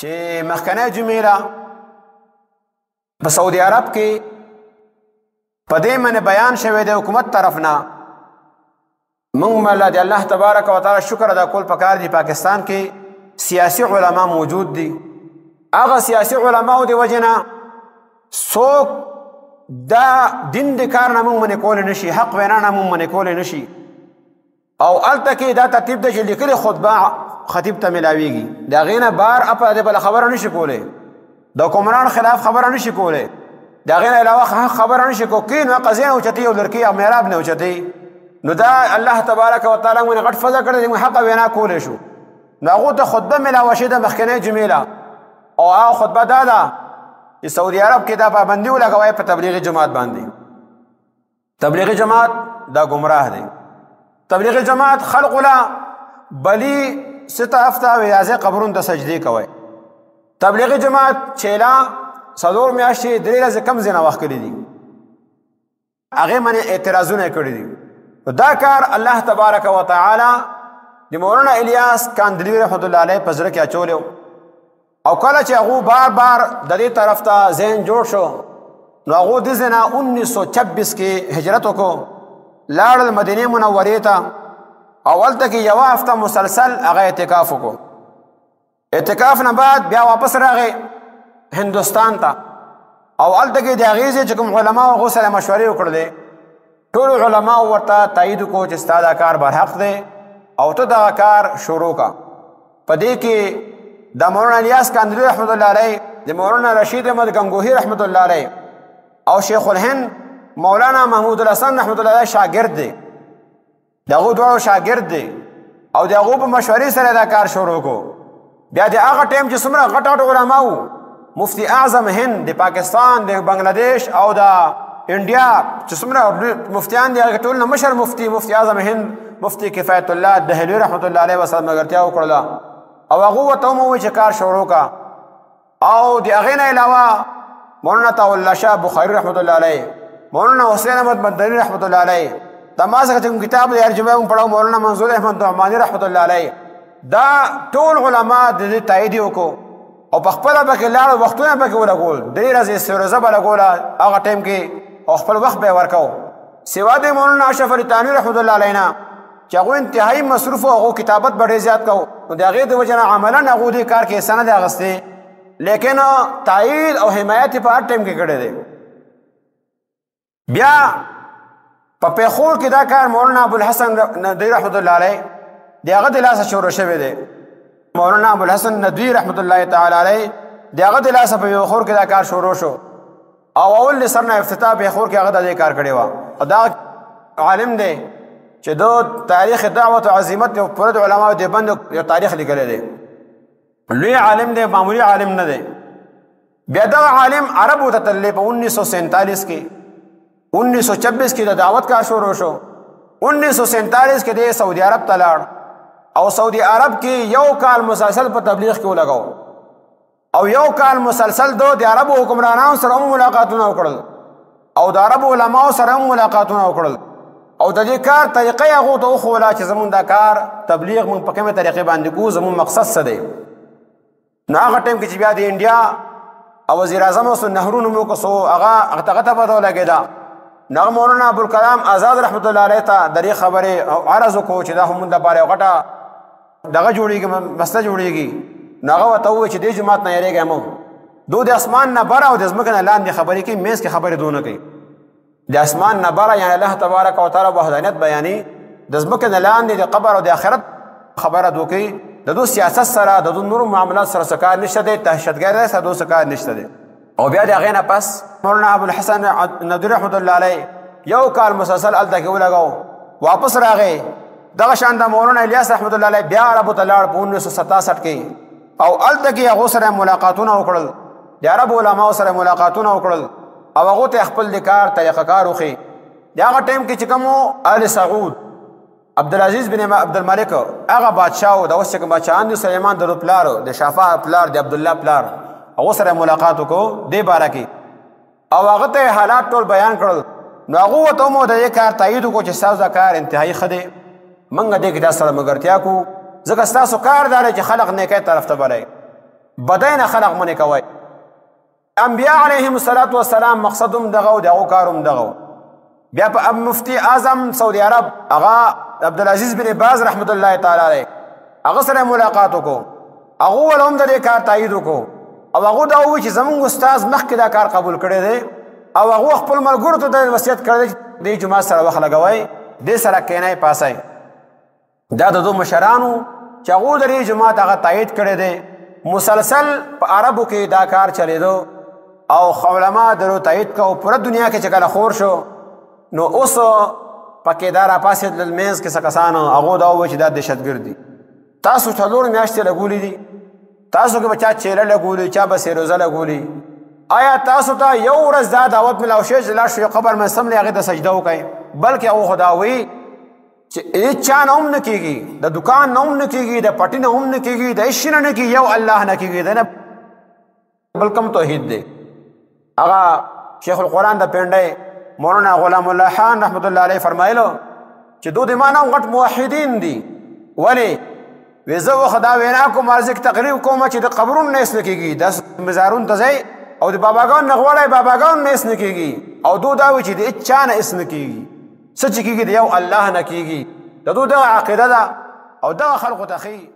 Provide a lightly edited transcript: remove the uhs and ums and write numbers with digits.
چې مخکنی جمعې له په سعودي عرب کې په دې باندې بیان شوی د حکومت طرف نه موږ مله د الله تبارک وتعالی شکر ادا کول پکار دي. پاکستان کې سیاسي علما موجود دي. هغه سیاسي علماو د وجې نه څوک دا دین د کار نه موږ منې کولی نشي، حق وینا نه موږ منې کولی نشي. او هلته کې دا ترتیب ده چې لیکلې خطبه خطیب ته میلاویږي، د هغې نه بار اپه د بله خبره نشي کولی، د حکمران خلاف خبره نشي کولی، د هغې نه علاوه خبره نشي کولی. کین و قضیه نه اوچتې او لرکې او محراب نه اوچتې. نو دا الله تبارک وتعالی موږ غټ فضل کړی دی، موږ حقه وینا کولی شو. نو هغو ته خطبه میلاوه شوې ده مخکنۍ جمعې له، او هغه خطبه دا ده چې سعودي عرب کې دا پابندي ولګوئ په تبلیغي جماعت باندې. تبلیغي جماعت دا گمراه دی. تبلیغي جماعت خلقو له بلی سته هفته ویازې قبرونو ته سجدې کوئ. تبلیغي جماعت چیلا څلور میاشتې درې ورځې کم ځای نه وښکلي دي، هغې باندې اعتراضونه یې کړي دي. دا کار الله تبارک وتعالی د مولانا الیاس کاندلوي رحمت الله علیه په زړه کې اچولی و. او کله چې هغو بار بار د دې طرف ته ذهن جوړ شو، نو هغو دې ځای نه 1926 کې هجرت وکړو، لاړل مدینې منورې ته، او هلته کې یوه هفته مسلسل هغه اعتکاف وکړو. اعتکاف نه بعد بیا واپس راغی هندوستان ته، او هلته کې د هغې ځای چې کوم علماو هغو سره مشورې وکړلې، ټولو علماو ورته تایید وکړو چې ستا دا کار برحق دی او ته دغه کار شروع کا. په دې کې د مولانا الیاس کاندلوي رحمت الله علیه، د مولانا رشید احمد گنگوهی رحمت الله علیه، او شیخ الهند مولانا محمود الحسن رحمت الله علیه شاگرد دی. د هغو دواړو شاگرد دی، او د هغو په مشورې سره دا کار شروع کو. بیا د هغه ټایم چې څومره غټ غټ علما وو، مفتی اعظم هند د پاکستان، د بنګلادیش او د انډیا چې څومره مفتیان دي، هغه ټول نه مشر مفتی اعظم هند مفتی کفایت الله دهلوي رحمت الله علیه ورسره ملګرتیا وکړله، او هغو ورته وموویل چې کار شروع کا. او د هغې نه علاوه مولانا طاولله شاه بخاري رحمت الله علیه، مولانا حسین احمد مدني رحمت الله علیه، دا ما څخه چې کوم کتاب دی هر جمعه موږ پړو، مولانا منظور احمد نعماني رحمت الله علیه، دا ټول علما د دې تایید یې وکړو، او په خپله پکې لاړو، وختونه پکې ولګول، درې ورځې سورزه به لګوله هغه ټایم کې، او خپل وخت به یې ورکو. سوا د مولانا اشرف علي تانوي رحمت الله علیه نه چې هغو انتهایي مصروف و، هغو کتابت به ډېر زیات کو، نو د هغې د وجې نه عملا هغو دې کار کې حصه نه دی اخیستې، لیکن تایید او حمایت یې په هر ټایم کې کړی دی. بیا په پیښور کې دا کار مولانا ابوالحسن ندوي رحمت الله علیه د هغه د لاسه شروع شوی دی. مولانا ابوالحسن ندوي رحمت الله تعالی علیه د هغه د لاسه په پیښور کې دا کار شروع شو، او اول سر نه افتتاح پیښور کې هغه د دې کار کړی و. او دا عالم دی چې د تاریخ دعوت او عظمت یو پوره د علماو دیوبند یو تاریخ لیکلی دی. لوی عالم دی، معمولی عالم نه دی. بیا دغه عالم عربو ته تللی په 1947 کې، 1926 کې د دعوت کار شروع شو. 1947 کې د سعودي عرب ته لاړ، او سعودي عرب کې یو کال مسلسل په تبلیغ کې ولګاو، او یو کال مسلسل د عربو حکمرانانو سره هم ملاقاتونه وکړل، او د عربو علماو سره هم ملاقاتونه وکړل، او د دې کار طریقه یې هغو ته وښوله چې زمونږ دا کار تبلیغ موږ په کومې طریقې باندې کوو، زمونږ مقصد څه دی. نو هغه ټایم کې چې بیا د انډیا او وزیر اعظم اوسو نهرو نوم وکړو، هغه ته پته ولګېده. نو هغه مولانا ابوالکلام آزاد رحمت الله علیه ته د دې خبرې عرض وکړو چې دا هم موږ دپاره یو غټه دغه جوړېږي، مسله جوړېږي. نو هغه ورته ووایي چې دې جومات نه یېرېږئ مه، دو د اسمان نه بره او د ځمکې نه لاندې خبرې کوي، منځ کې خبرې دو نه کوي. د اسمان نه بره یعنې الله تبارک وتعالی وحدانیت بیانې، د ځمکې نه لاندې د قبر او د آخرت خبره دو کوي. د دو سیاست سره، د دو نورو معاملات سره څه کار نشته دی، دهشتګردۍ سره دو څه کار نشته دی. او بیا د هغې نه پس مولانا ابوالحسن ندوي رحمت الله علیه یو کال مسلسل هلته کې ولګاو، واپس راغی. دغه شان د مولانا الیاس رحمت الله علیه بیا عربو ته لاړ په 1967 کې، او هلته کې هغو سره ملاقاتونه وکړل، د عربو علماو سره ملاقاتونه وکړل، او هغو ته خپل د کار طریقه کار وښي. د هغه ټایم کې چې کوم آل سعود عبدالعزیز بن عبدالملک هغه بادشاه و، د اوس چې کوم بادشاهان دي سلیمان د پلار، د شافع پلار، د عبدالله پلار، هغو سره ملاقات وکړو دې باره کې، او هغه ته حالات ټول بیان کړل. نو هغو ورته هم د دې کار تایید وکړو چې ستاسو دا کار انتهایي ښه دی، موږ دې کې تاسو سره ملګرتیا کوو، ځکه ستاسو کار دا دی چې خلق نیکۍ طرف ته بلئ. بدای نه خلق منې کوئ. انبیاء علیهم السلام مقصدم دغه او دغه کارم دغه. بیا په مفتی اعظم سعودي عرب هغه عبدالعزیز بن باز رحمت الله تعالی علیه هغه سره ملاقات وکړو. هغه ولهم د دې کار تایید وکړو او هغه دا وایي چې زمونږ استاد مخکې دا کار قبول کړی دی او هغه خپل ملګرو ته د وصیت کړی دی دې جماعت سره وخت لګوئ، دې سره کینئ پاسئ. دا د دو مشرانو چې هغه د دې جماعت هغه تایید کړی دی. مسلسل په عربو کې دا کار چلیدو او علما درو تایید کو پوره دنیا کې چې کله خور شو نو اوس پکې دا راپاسېد للمینځ کې څه کسانو هغه دا وایي چې دا دهشتګرد دي. تاسو څلور میاشتې لګولې دي، تاسو کې به چا چیله لګولې، چا به سیروزه لګولې. آیا تاسو ته یو ورځ دا دعوت ملاو شوی چې لاړ شئ قبر مې سملې هغې ته سجده وکئ؟ بلکې هغه خو دا وایي چې هېڅ چا نه هم نه کېږي، د دکان نه هم نه کېږي، د پټي نه هم نه کېږي، د هېڅ شي نه نه کېږي، یو الله نه کېږي. د نه بل کوم توحید دی. هغه شیخ القرآن د پنډۍ مولانا غلام الله خان رحمت الله علیه فرمایلو چې دو د ما نه غټ موحدین دي. ولې؟ وی زه خو دا وینا کوم ارزښت تقریر کوم چې د قبرونو نه هېڅ نه کېږي، د مزارونو ته ځئ او د باباګانو نه غواړئ باباګانو نه هېڅ نه کېږي. او دو دا وایي چې د هېڅ چا نه هېڅ نه کېږي، څه چې کېږي د یو الله نه کېږي. د دو دغه عقیده ده او دغه خلقو ته ښیي